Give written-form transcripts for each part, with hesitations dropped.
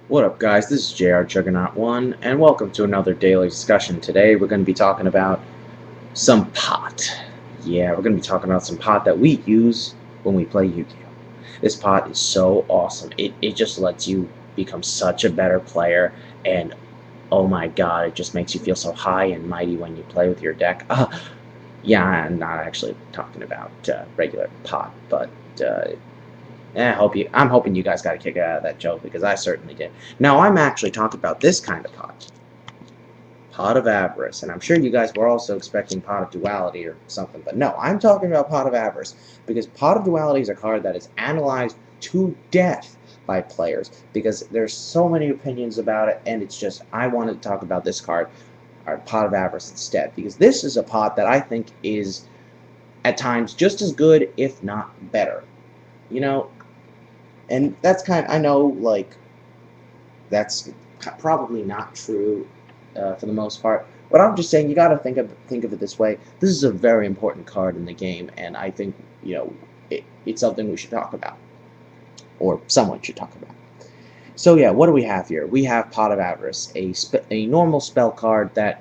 What up, guys? This is JRJuggernaut1, and welcome to another daily discussion. Today, we're going to be talking about some pot. Yeah, we're going to be talking about some pot that we use when we play Yu-Gi-Oh! This pot is so awesome. It just lets you become such a better player, and oh my god, it just makes you feel so high and mighty when you play with your deck. Yeah, I'm not actually talking about regular pot, but I'm hoping you guys got a kick out of that joke because I certainly did. Now I'm actually talking about this kind of pot, Pot of Avarice, and I'm sure you guys were also expecting Pot of Duality or something, but no, I'm talking about Pot of Avarice because Pot of Duality is a card that is analyzed to death by players because there's so many opinions about it, and it's just I wanted to talk about this card, or Pot of Avarice instead, because this is a pot that I think is at times just as good, if not better. You know, and that's I know, like, that's probably not true for the most part, but I'm just saying you got to think of it this way. This is a very important card in the game, and I think, it's something we should talk about, or someone should talk about. So yeah, what do we have here? We have Pot of Avarice, a normal spell card that,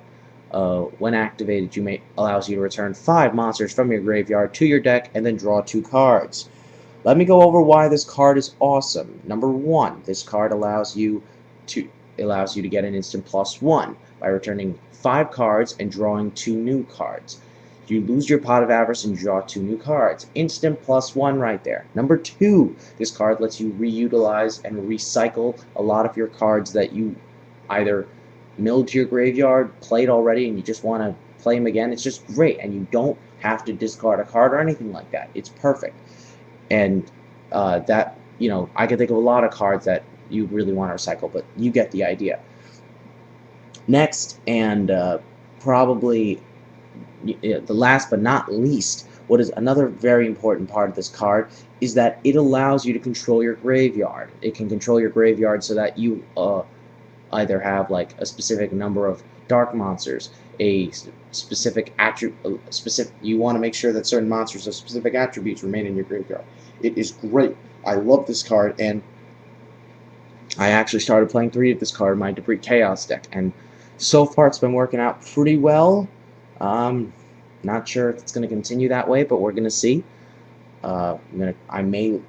when activated, allows you to return 5 monsters from your graveyard to your deck and then draw 2 cards. Let me go over why this card is awesome. Number 1, this card allows you to get an instant +1 by returning 5 cards and drawing 2 new cards. You lose your Pot of Avarice and draw 2 new cards. Instant +1 right there. Number 2, this card lets you reutilize and recycle a lot of your cards that you either milled to your graveyard, played already, and you just want to play them again. It's just great, and you don't have to discard a card or anything like that. It's perfect. And that, I can think of a lot of cards that you really want to recycle, but you get the idea. Next, and probably the last but not least, what is another very important part of this card is that it allows you to control your graveyard. It can control your graveyard so that you either have like a specific number of dark monsters, a specific attribute, you want to make sure that certain monsters of specific attributes remain in your graveyard. It is great. I love this card, and I actually started playing 3 of this card in my Debris Chaos deck, and so far it's been working out pretty well. Not sure if it's going to continue that way, but we're going to see. I may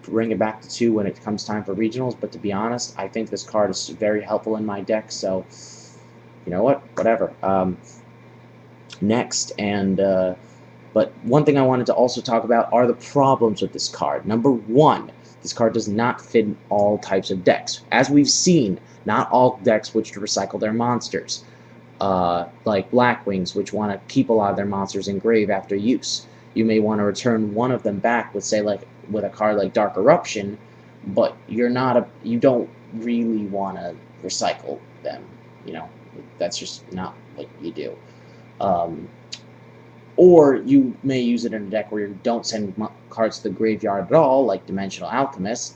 bring it back to 2 when it comes time for regionals, but to be honest, I think this card is very helpful in my deck, so you know what, whatever. Next, but one thing I wanted to also talk about are the problems with this card. Number 1, this card does not fit in all types of decks. As we've seen, not all decks wish to recycle their monsters, like Blackwings, which want to keep a lot of their monsters in grave after use. You may want to return one of them back with, say, like with a card like Dark Eruption, but you don't really want to recycle them. That's just not what you do. Or you may use it in a deck where you don't send cards to the graveyard at all, like Dimensional Yados.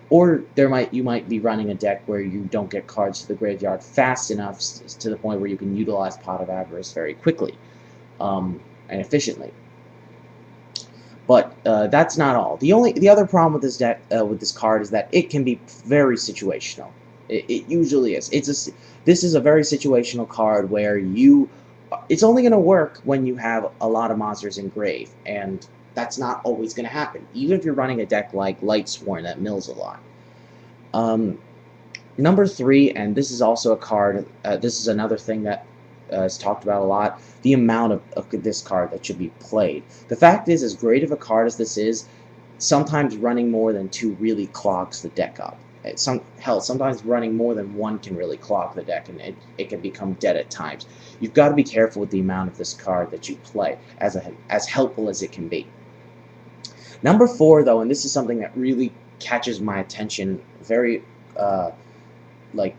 Or you might be running a deck where you don't get cards to the graveyard fast enough to the point where you can utilize Pot of Avarice very quickly and efficiently. But that's not all. The other problem with this deck, with this card, is that it can be very situational. It usually is. This is a very situational card where it's only going to work when you have a lot of monsters in grave, and that's not always going to happen, even if you're running a deck like Lightsworn that mills a lot. Number 3, and this is also a card, this is another thing that is talked about a lot, the amount of this card that should be played. The fact is, as great of a card as this is, sometimes running more than 2 really clogs the deck up. Sometimes running more than 1 can really clog the deck, and it can become dead at times. You've got to be careful with the amount of this card that you play, as helpful as it can be. Number 4, though, and this is something that really catches my attention very late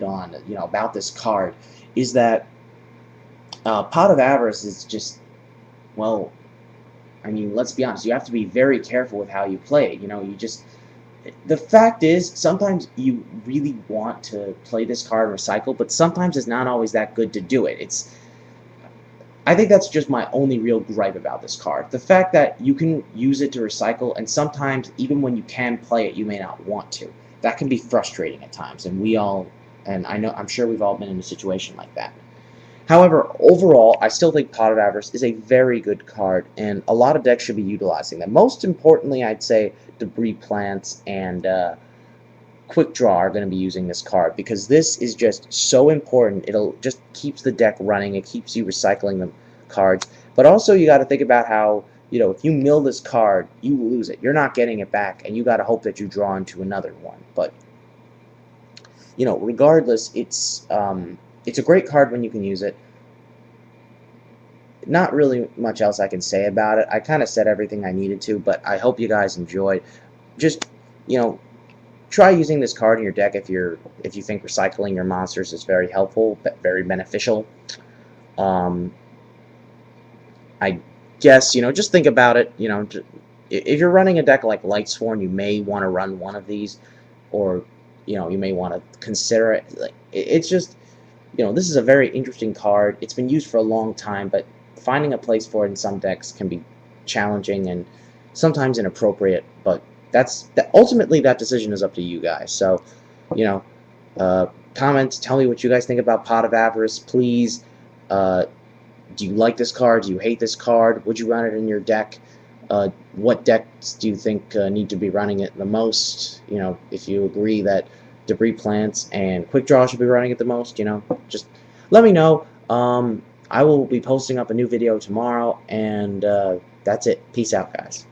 on, about this card, is that Pot of Avarice is just, well, I mean, let's be honest, you have to be very careful with how you play it. The fact is, sometimes you really want to play this card and recycle, but sometimes it's not always that good to do it. I think that's just my only real gripe about this card. The fact that you can use it to recycle, and sometimes even when you can play it, you may not want to. That can be frustrating at times, and I'm sure we've all been in a situation like that. However, overall, I still think Pot of Avarice is a very good card, and a lot of decks should be utilizing them. Most importantly, I'd say Debris Plants and Quick Draw are going to be using this card, because this is just so important. It'll just keeps the deck running. It keeps you recycling the cards. But also, you got to think about how, if you mill this card, you lose it. You're not getting it back, and you got to hope that you draw into another one. But regardless, it's a great card when you can use it. Not really much else I can say about it. I kind of said everything I needed to, but I hope you guys enjoyed. Just, try using this card in your deck if you think recycling your monsters is very helpful, but very beneficial. I guess, just think about it. If you're running a deck like Lightsworn, you may want to run one of these, or you may want to consider it. Like, it's just, this is a very interesting card. It's been used for a long time, but finding a place for it in some decks can be challenging and sometimes inappropriate. But ultimately that decision is up to you guys. So, comment, tell me what you guys think about Pot of Avarice, please. Do you like this card? Do you hate this card? Would you run it in your deck? What decks do you think need to be running it the most? If you agree that Debris Plants and Quick Draw should be running it the most, just let me know. I will be posting up a new video tomorrow, and that's it. Peace out, guys.